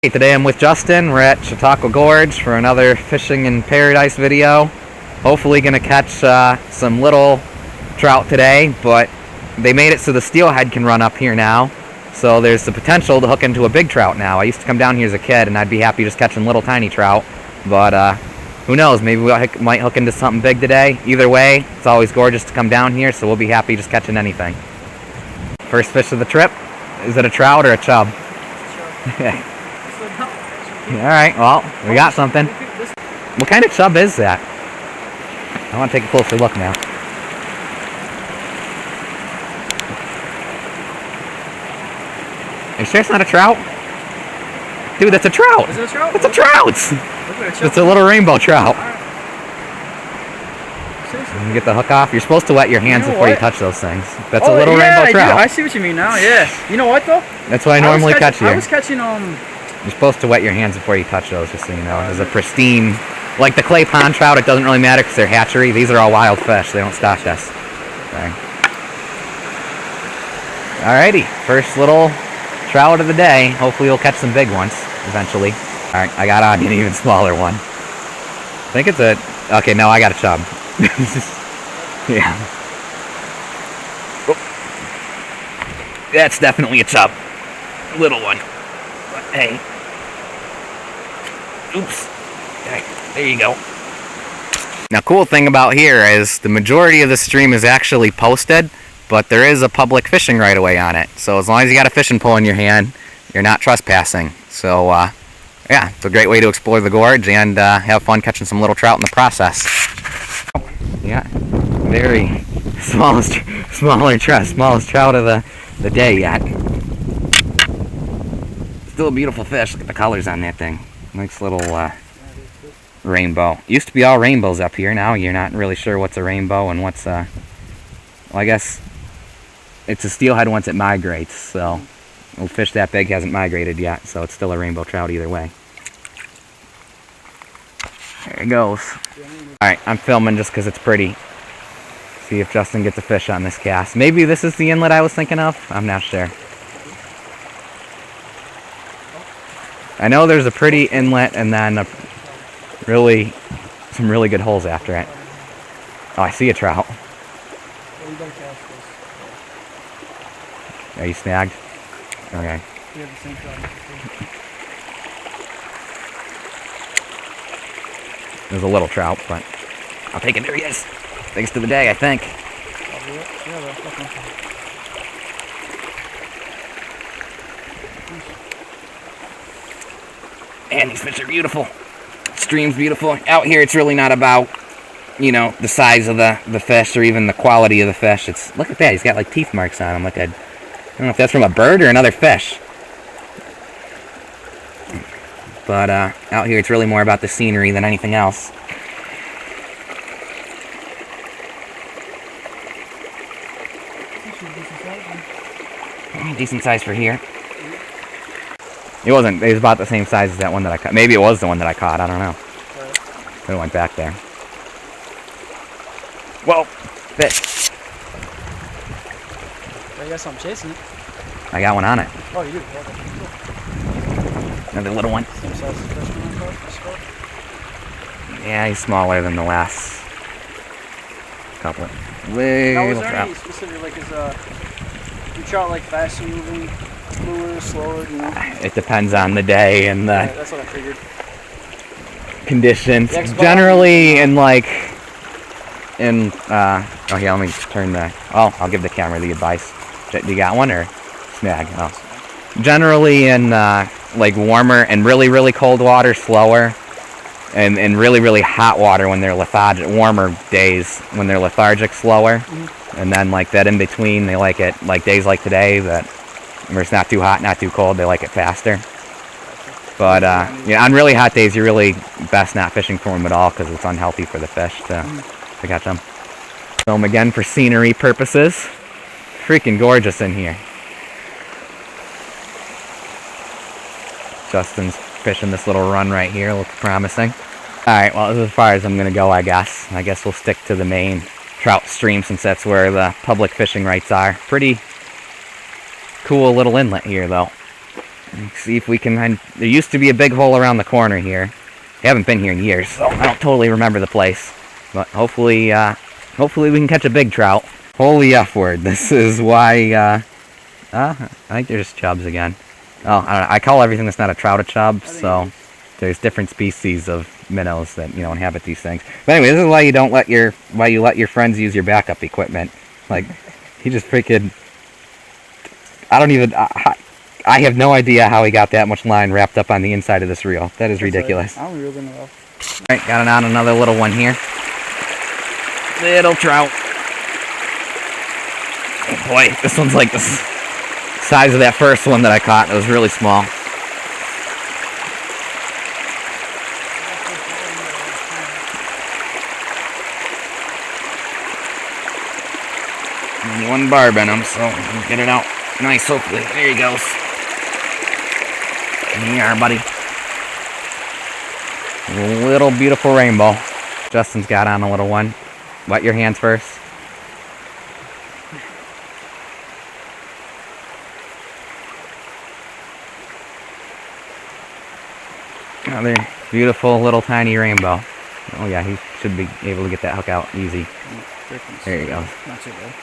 Hey, today I'm with Justin. We're at Chautauqua Gorge for another fishing in paradise video. Hopefully gonna catch some little trout today, but they made it so the steelhead can run up here now. So there's the potential to hook into a big trout now. I used to come down here as a kid and I'd be happy just catching little tiny trout, but who knows, maybe we might hook into something big today. Either way, it's always gorgeous to come down here, so we'll be happy just catching anything. First fish of the trip. Is it a trout or a chub? Alright, well, we got something. What kind of chub is that? I want to take a closer look now. Are you sure it's not a trout? Dude, that's a trout! Is it a trout? It's a trout! It's a little rainbow trout. You can get the hook off. You're supposed to wet your hands before you touch those things. That's a little rainbow trout. I see what you mean now, yeah. You know what, though? That's what I normally catch here. I was catching, You're supposed to wet your hands before you touch those, just so you know. There's a pristine, like the clay pond trout, it doesn't really matter because they're hatchery. These are all wild fish. They don't stock us. Okay. Alrighty, first little trout of the day. Hopefully we'll catch some big ones eventually. Alright, I got on an even smaller one. I think it's a... Okay, no, I got a chub. Yeah. Oh. That's definitely a chub. Little one. But hey. Oops. Okay, there you go. Now, cool thing about here is the majority of the stream is actually posted, but there is a public fishing right of way on it. So as long as you got a fishing pole in your hand, you're not trespassing. So, yeah, it's a great way to explore the gorge and have fun catching some little trout in the process. Yeah, very smallest trout of the day yet. Still a beautiful fish. Look at the colors on that thing. Nice little rainbow. Used to be all rainbows up here. Now you're not really sure what's a rainbow and what's well, I guess it's a steelhead once it migrates. So a fish that big hasn't migrated yet, so it's still a rainbow trout either way. There it goes. Alright, I'm filming just because it's pretty. See if Justin gets a fish on this cast. Maybe this is the inlet I was thinking of. I'm not sure. I know there's a pretty inlet and then some really good holes after it. Oh, I see a trout. Are you snagged? Okay. There's a little trout, but I'll take it. There he is. Thanks to the day, I think. And these fish are beautiful. Stream's beautiful. Out here, it's really not about, you know, the size of the fish or even the quality of the fish. It's, look at that. He's got like teeth marks on him. Like I don't know if that's from a bird or another fish. But out here, it's really more about the scenery than anything else. Decent size for here. It wasn't. It was about the same size as that one that I caught. Maybe it was the one that I caught. I don't know. Could have went back there. Whoa, fish. I guess I'm chasing it. I got one on it. Oh, you do? Another little one. Same size as the first one. Yeah, he's smaller than the last couple. Now, was there any specific, like, is you trout like faster moving, fluid, slower, you know? It depends on the day and the that's what I figured. Conditions. Generally, in like, oh yeah, let me turn the, oh, I'll give the camera the advice. Do you got one or snag? Oh. Generally in like warmer and really cold water, slower. And really hot water when they're lethargic, warmer days when they're lethargic, slower. And then like that in between, they like it, like days like today, that where it's not too hot, not too cold, they like it faster. But yeah, on really hot days, you're really best not fishing for them at all because it's unhealthy for the fish to catch them. Film again for scenery purposes. Freaking gorgeous in here. Justin's fishing this little run right here. Looks promising. Alright, well, this is as far as I'm going to go, I guess. I guess we'll stick to the main trout stream since that's where the public fishing rights are. Pretty cool little inlet here, though. See if we can find... There used to be a big hole around the corner here. I haven't been here in years, so I don't totally remember the place. But hopefully, hopefully we can catch a big trout. Holy F word. This is why, I think there's chubs again. Oh, I don't know. I call everything that's not a trout a chub, so there's different species of minnows that, you know, inhabit these things. But anyway, this is why you don't let your, why you let your friends use your backup equipment. Like, he just freaking... I don't even... I have no idea how he got that much line wrapped up on the inside of this reel. That is ridiculous. I don't really know. Alright, got it on another little one here. Little trout. Oh boy, this one's like the size of that first one that I caught. It was really small. And one barb in him, so we'll get it out nice, hopefully. There he goes. Here you are, buddy. A little beautiful rainbow. Justin's got on a little one. Wet your hands first. Another beautiful little tiny rainbow. Oh yeah, he should be able to get that hook out easy. There you go. Not too bad.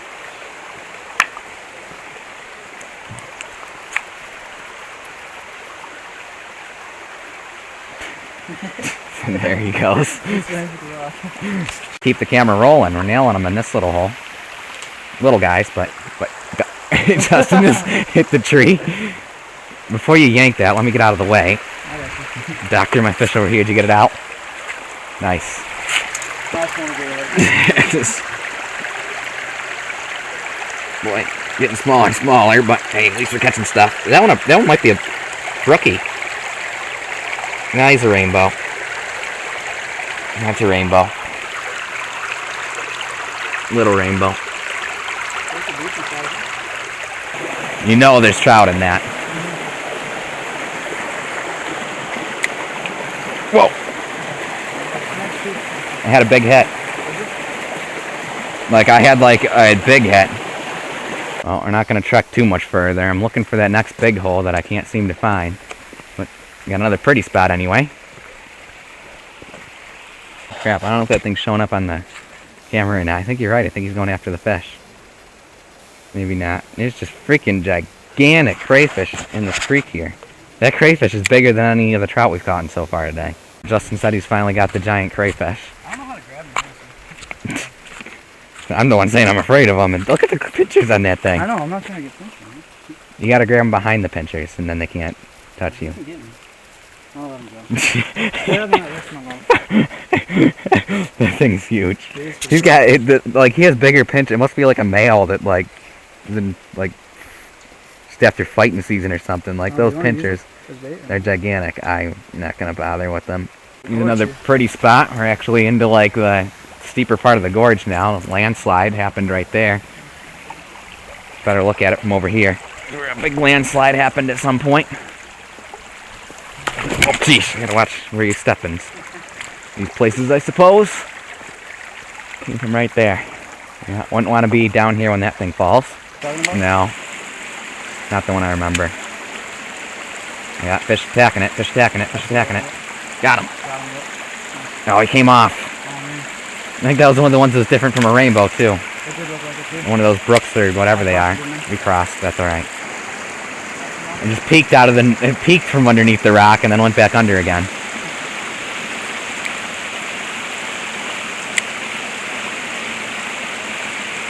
And there he goes. Keep the camera rolling. We're nailing him in this little hole. Little guys, but Justin just hit the tree. Before you yank that, let me get out of the way. Doctor my fish over here. Did you get it out? Nice. Just, boy, getting smaller and smaller, but hey, at least we're catching stuff. That one might be a rookie. Now he's a rainbow. That's a rainbow. Little rainbow. You know there's trout in that. Whoa! I had a big hit. Like, I had like a big hit. Well, we're not going to trek too much further. I'm looking for that next big hole that I can't seem to find. But got another pretty spot anyway. Crap, I don't know if that thing's showing up on the camera or not. I think you're right. I think he's going after the fish. Maybe not. There's just freaking gigantic crayfish in this creek here. That crayfish is bigger than any of the trout we've caught so far today. Justin said he's finally got the giant crayfish. I don't know how to grab them. I'm the one saying I'm afraid of them. And look at the pictures on that thing. I know, I'm not trying to get pinched. You gotta grab them behind the pinchers, and then they can't touch you. I'll let him go. That thing's huge. He's got like he has bigger pinch. It must be like a male that like is in like just after fighting season or something. Like those pinchers, they're gigantic. I'm not gonna bother with them. Here's another pretty spot. We're actually into like the steeper part of the gorge now. Landslide happened right there. Better look at it from over here. A big landslide happened at some point. Oh, geez, you gotta watch where you're stepping. These places, I suppose. Came from right there. Yeah, wouldn't want to be down here when that thing falls. No. Not the one I remember. Yeah, fish attacking it, fish attacking it, fish attacking it. Got him. Oh, he came off. I think that was one of the ones that was different from a rainbow, too. One of those brooks or whatever they are. We crossed, that's alright. And just peeked out of the... It peeked from underneath the rock and then went back under again.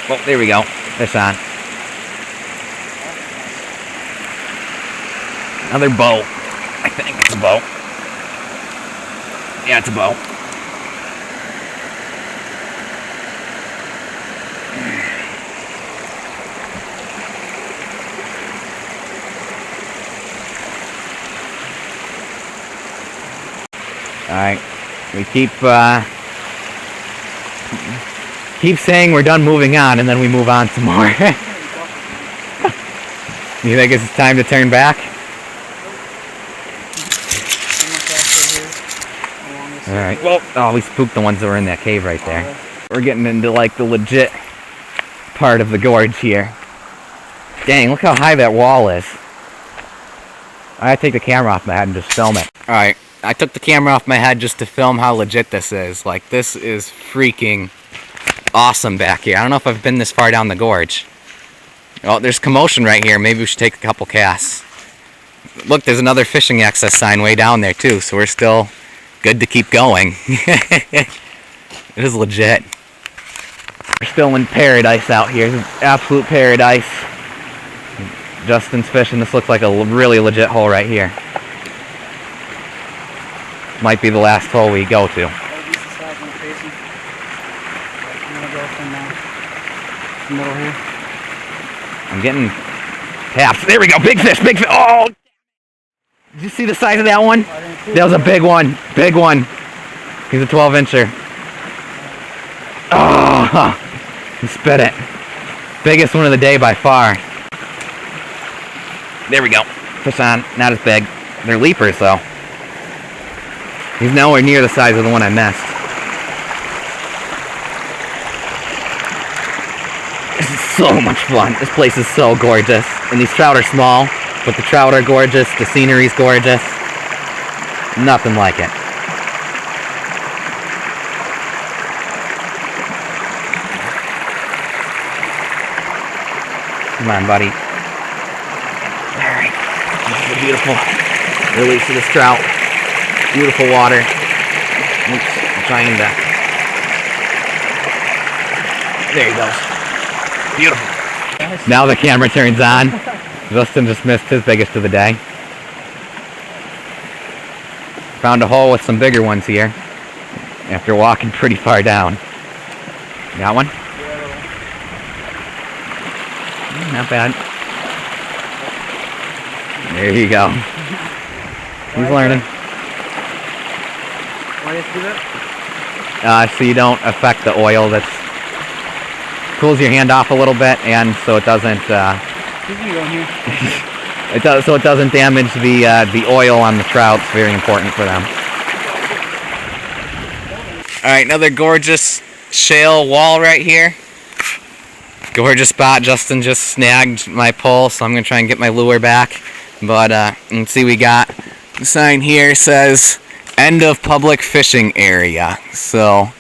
Well, there we go. Fish on. Another bow. I think it's a bow. Yeah, it's a bow. Alright, we keep saying we're done moving on, and then we move on some more. You think it's time to turn back? Alright, well, oh, we spooked the ones that were in that cave right there. We're getting into like the legit part of the gorge here. Dang, look how high that wall is. I take the camera off my head and just film it. Alright, I took the camera off my head just to film how legit this is. Like, this is freaking awesome back here. I don't know if I've been this far down the gorge. Oh, there's commotion right here. Maybe we should take a couple casts. Look, there's another fishing access sign way down there too, so we're still good to keep going. It is legit. We're still in paradise out here. This is absolute paradise. Justin's fishing. This looks like a really legit hole right here. Might be the last hole we go to. I'm getting taps. There we go. Big fish. Big fish. Oh! Did you see the size of that one? That was a big one. Big one. He's a 12-incher. Oh! He spit it. Biggest one of the day by far. There we go. Fish on. Not as big. They're leapers though. He's nowhere near the size of the one I missed. This is so much fun. This place is so gorgeous. And these trout are small, but the trout are gorgeous. The scenery's gorgeous. Nothing like it. Come on, buddy. Alright. Beautiful release of this trout. Beautiful water. Oops, I'm trying to... There he goes. Beautiful. Now the camera turns on. Justin just missed his biggest of the day. Found a hole with some bigger ones here after walking pretty far down. Got one? Not bad. There you go. He's learning. Why do you have to do that? So you don't affect the oil. That's cools your hand off a little bit, and so it doesn't. So it doesn't damage the oil on the trout. It's very important for them. All right, another gorgeous shale wall right here. Gorgeous spot. Justin just snagged my pole, so I'm gonna try and get my lure back. But you can see we got the sign here says end of public fishing area. So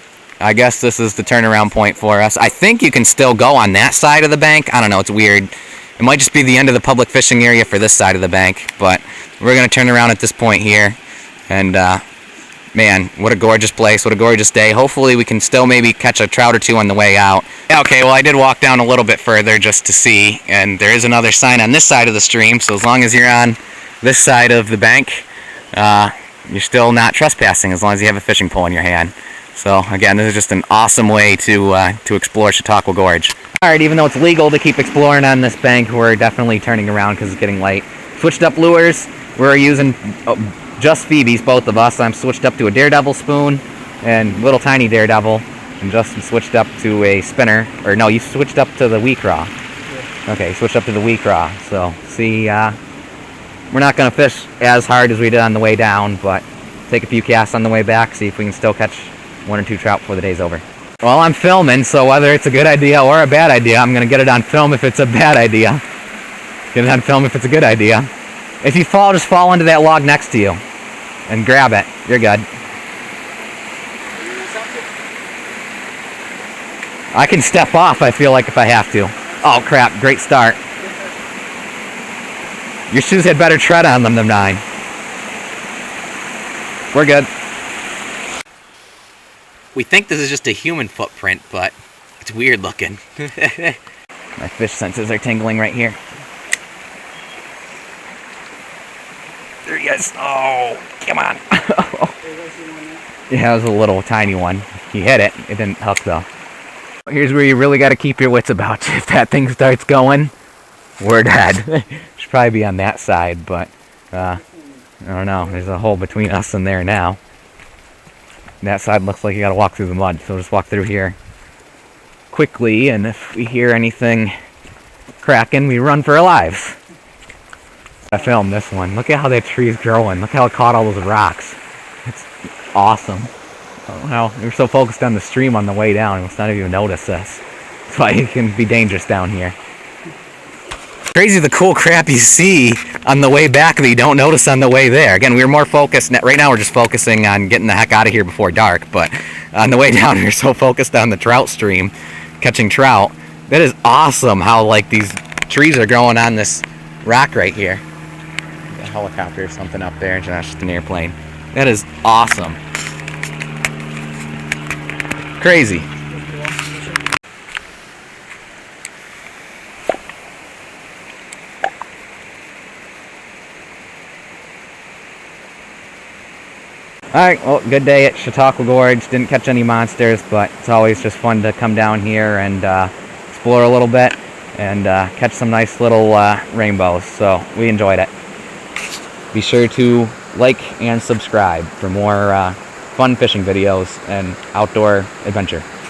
I guess this is the turnaround point for us. I think you can still go on that side of the bank. I don't know, it's weird. It might just be the end of the public fishing area for this side of the bank, but we're gonna turn around at this point here. And man, what a gorgeous place, what a gorgeous day. Hopefully we can still maybe catch a trout or two on the way out. Okay, well I did walk down a little bit further just to see, and there is another sign on this side of the stream, so as long as you're on this side of the bank, you're still not trespassing as long as you have a fishing pole in your hand. So again, this is just an awesome way to explore Chautauqua Gorge. Alright, even though it's legal to keep exploring on this bank, we're definitely turning around because it's getting late. Switched up lures. We're using just phoebes, both of us. I'm switched up to a daredevil spoon and little tiny daredevil, and Justin switched up to a spinner. Or no, you switched up to the wee craw. Okay, switched up to the wee craw. So see, we're not going to fish as hard as we did on the way down, but take a few casts on the way back, see if we can still catch one or two trout before the day's over. Well, I'm filming, so whether it's a good idea or a bad idea, I'm going to get it on film if it's a bad idea. Get it on film if it's a good idea. If you fall, just fall into that log next to you and grab it. You're good. I can step off, I feel like, if I have to. Oh, crap. Great start. Your shoes had better tread on them than mine. We're good. We think this is just a human footprint, but it's weird looking. My fish senses are tingling right here. There he is. Oh, come on. Yeah, it was a little tiny one. He hit it. It didn't hook though. Here's where you really got to keep your wits about you. If that thing starts going, we're dead. Should probably be on that side, but I don't know. There's a hole between us and there now. That side looks like you got to walk through the mud, so we'll just walk through here quickly, and if we hear anything cracking, we run for our lives. I filmed this one. Look at how that tree's growing. Look how it caught all those rocks. It's awesome. Oh, wow, we were so focused on the stream on the way down, we must not even notice this. That's why it can be dangerous down here. Crazy the cool crap you see on the way back that you don't notice on the way there. Again, we were more focused, right now we're just focusing on getting the heck out of here before dark, but on the way down we're so focused on the trout stream, catching trout. That is awesome how like these trees are growing on this rock right here. A helicopter or something up there, that's just an airplane. That is awesome. Crazy. Alright, well, good day at Chautauqua Gorge. Didn't catch any monsters, but it's always just fun to come down here and explore a little bit and catch some nice little rainbows. So we enjoyed it. Be sure to like and subscribe for more fun fishing videos and outdoor adventure.